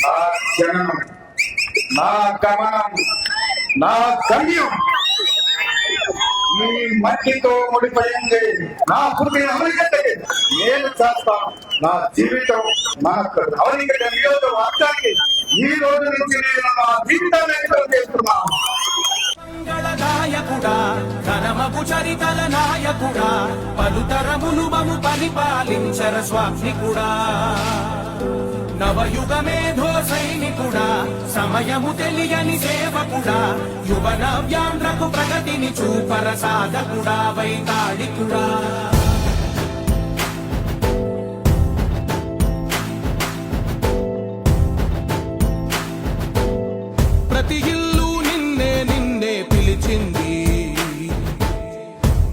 నా జననం, నా గమనం, నా గమ్యం ఈ మట్టితో ముడిపోయింది. నా పుట్టిన అవనిగడ్డే నేను చేస్తాను. నా జీవితం మనకు అవనిగడ్డ నియోజకవర్గానికి ఈ రోజు నుంచి నేను నా జీవితాన్ని చేస్తున్నాను. నాయకుడా, ఘనమపు చరితల నాయకుడా, పలుతరములు మము పరిపాలించర స్వామికుడా, నవయుగ మేధో సైనికుడా, సమయము తెలియని సేవకుడా, యువ నవ్యాంధ్రకు ప్రగతిని చూపర సాధకుడా, వైతాళికుడా. ప్రతి ఇల్లు నిన్నే నిన్నే పిలిచింది,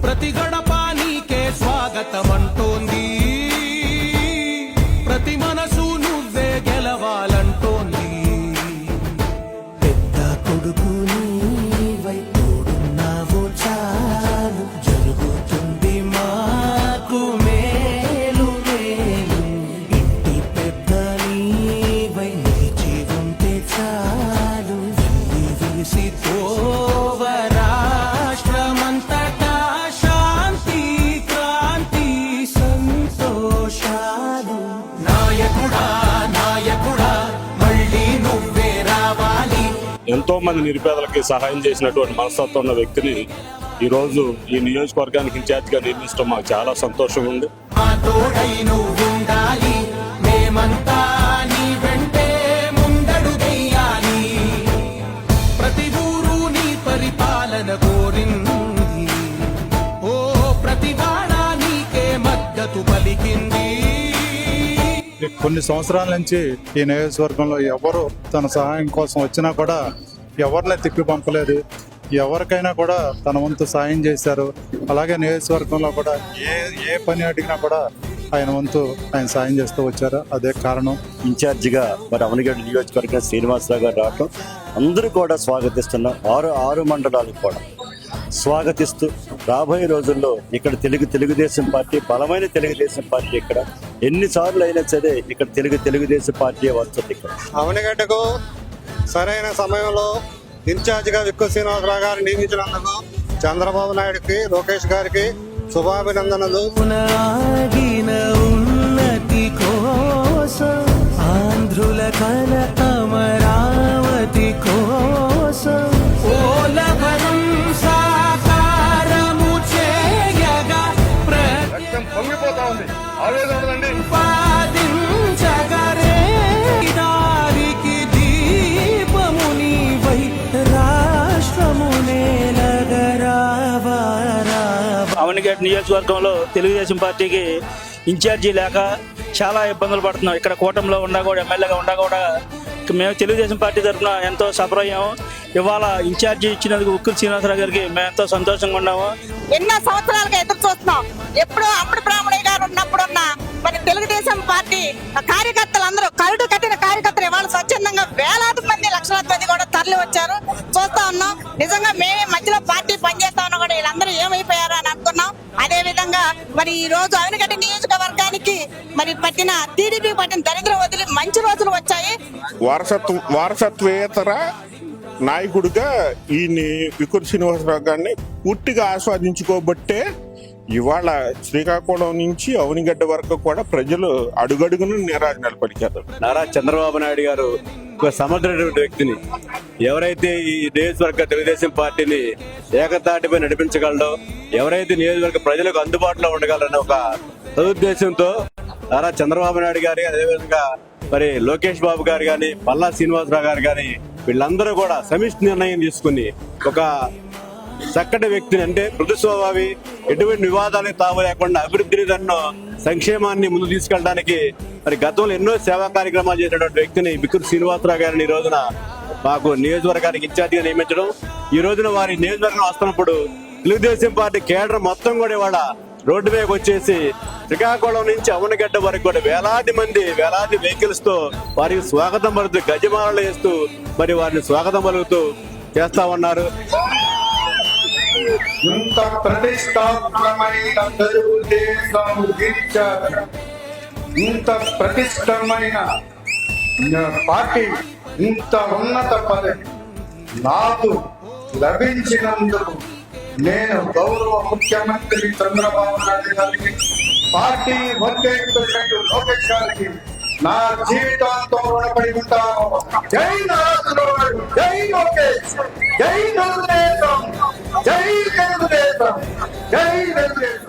ప్రతి గడప నీకే స్వాగతం అంటోంది, ప్రతి మనసు నువ్వే గెలవాలంటోంది. పెద్ద కొడుకు నీవై తోడున్నావు చాలు, జరుగుతుంది మాకు మేలు మేలు. ఇంటి పెద్ద నీవై నిలిచి ఉంటే చాలు, వెలిసి తోవ రాష్ట్రమంతటా శాంతి క్రాంతి సంతోషాలు. నాయకుడా నాయకుడా మళ్ళీ నువ్వే రావాలి. ఎంతో మంది నిరుపేదలకి సహాయం చేసినటువంటి మనస్తత్వం ఉన్న వ్యక్తిని ఈ రోజు ఈ నియోజకవర్గానికి ఇన్ఛార్జిగా నియమించడం మాకు చాలా సంతోషంగా ఉంది. మా తోడై నువ్వుండాలి, మేమంతా నీ వెంటే ముందడుగెయ్యాలి. ప్రతి ఊరు నీ పరిపాలన కోరింది, ఓ ప్రతి వాడ నీకే మద్దతు పలికింది. కొన్ని సంవత్సరాల నుంచి ఈ నియోజకవర్గంలో ఎవరు తన సహాయం కోసం వచ్చినా కూడా ఎవరిని తిప్పి పంపలేదు. ఎవరికైనా కూడా తన వంతు సాయం చేశారు. అలాగే నియోజకవర్గంలో కూడా ఏ పని అడిగినా కూడా ఆయన వంతు ఆయన సాయం చేస్తూ వచ్చారు. అదే కారణం ఇన్ఛార్జిగా మరి అవనిగడ్డ నియోజకవర్గం శ్రీనివాసరావు గారు రావటం అందరూ కూడా స్వాగతిస్తున్నాం. ఆరు మండలాలకు కూడా స్వాగతిస్తూ రాబోయే రోజుల్లో ఇక్కడ తెలుగుదేశం పార్టీ బలమైన తెలుగుదేశం పార్టీ ఇక్కడ ఎన్నిసార్లు అయినా సరే ఇక్కడ తెలుగుదేశం పార్టీ వస్తుంది. ఇక్కడ అవనిగడ్డకు సరైన సమయంలో ఇన్ఛార్జిగా విక్కు శ్రీనివాసరావు గారు నియమించినందుకు చంద్రబాబు నాయుడుకి, లోకేష్ గారికి శుభాభినందనలు. ఆగిన ఉన్నతి కోసం, ఆంధ్రుల కల అమరావతి కోసం, ఓలభరం సాకారము చేయగా పొంగిపోతా ఉంది. ఆవేదన ఉందండి. ప్రతిపాదించగరే దారికి దీపము నీవై రాష్ట్రము నేలగరావా. అవనిగడ్డ నియోజకవర్గంలో తెలుగుదేశం పార్టీకి ఇన్ఛార్జి లేక చాలా ఇబ్బందులు పడుతున్నాం. ఇక్కడ కూటమిలో ఉన్నా కూడా, ఎమ్మెల్యేగా ఉన్నా కూడా మేము తెలుగుదేశం పార్టీ తరఫున ఎంతో సఫర్ అయ్యాము. ఇవాళ ఇన్ఛార్జి ఇచ్చినందుకు ఉక్కుల శ్రీనివాసరావు గారికి మేము ఎంతో సంతోషంగా ఉన్నాము. ఎన్నో సంవత్సరాలుగా ఎదురు చూస్తున్నాం. ఎప్పుడు అప్పుడు బ్రాహ్మణయ్య గారు ఉన్నప్పుడున్న మరి తెలుగుదేశం పార్టీ కార్యకర్తలందరూ, కరుడు కట్టిన కార్యకర్తలు ఇవాళ స్వచ్ఛందంగా వేలాది మంది, లక్షలాది మంది కూడా తరలి వచ్చారు. చూస్తా ఉన్నాం. నిజంగా మేమే మధ్యలో పార్టీ పనిచేస్తా ఉన్నా కూడా వీళ్ళందరూ ఏమైపోయారు అని అనుకున్నాం. అదే విధంగా మరి ఈ రోజు అవనిగడ్డ నియోజకవర్గానికి మరి పట్టిన టీడీపీ పట్టిన దరిద్రం వదిలి మంచి రోజులు వచ్చాయి. వారసత్వేతర నాయకుడిగా ఈ విక్కుల శ్రీనివాసరావు గారిని పూర్తిగా ఆస్వాదించుకోబట్టే ఇవాళ శ్రీకాకుళం నుంచి అవనిగడ్డ వరకు కూడా ప్రజలు అడుగడుగును నీరాజనాలు పలికారు. నారా చంద్రబాబు నాయుడు గారు ఒక సమగ్రమైన వ్యక్తిని, ఎవరైతే ఈ నియోజకవర్గ తెలుగుదేశం పార్టీని ఏకతాటిపై నడిపించగలడో, ఎవరైతే నియోజకవర్గ ప్రజలకు అందుబాటులో ఉండగలరని ఒక సదుద్దేశంతో నారా చంద్రబాబు నాయుడు గారి, అదేవిధంగా మరి లోకేష్ బాబు గారు కానీ, పల్లా శ్రీనివాసరావు గారు కానీ వీళ్ళందరూ కూడా సమిష్టి నిర్ణయం తీసుకుని ఒక చక్కటి వ్యక్తిని, అంటే మృదు స్వభావి, ఎటువంటి వివాదాలకు తావు లేకుండా అభివృద్ధిని, తను సంక్షేమాన్ని ముందు తీసుకెళ్ళడానికి మరి గతంలో ఎన్నో సేవా కార్యక్రమాలు చేసినటువంటి వ్యక్తిని విక్కుల శ్రీనివాసరావు గారిని ఈ రోజున మాకు నియోజకవర్గానికి ఇన్ఛార్జిగా నియమించడం, ఈ రోజున వారి నియోజకవర్గం వస్తున్నప్పుడు తెలుగుదేశం పార్టీ కేడర్ మొత్తం కూడా ఇవాళ రోడ్డు మీదకి వచ్చేసి శ్రీకాకుళం నుంచి అవనిగడ్డ వరకు కూడా వేలాది వెహికల్స్ తో వారికి స్వాగతం పలుకుతూ, గజమాలలు వేస్తూ మరి వారిని స్వాగతం పలుకుతూ చేస్తా ఉన్నారు. ఇంత ప్రతిష్టాత్మకమైన తెలుగుదేశం గిరిజన, ఇంత ప్రతిష్టమైన పార్టీ ఇంత ఉన్నత పదవి నాకు లభించినందుకు నేను గౌరవ ముఖ్యమంత్రి చంద్రబాబు నాయుడు గారికి, పార్టీ వర్కింగ్ ప్రెసిడెంట్ లోకేష్ గారికి నా జీవితాంతం రుణపడి ఉంటాను. జై నారాయణ, జై లోకేష్, జై తెలుగుదేశం, జై తెలుగుదేశం, జై తెలుగుదేశం.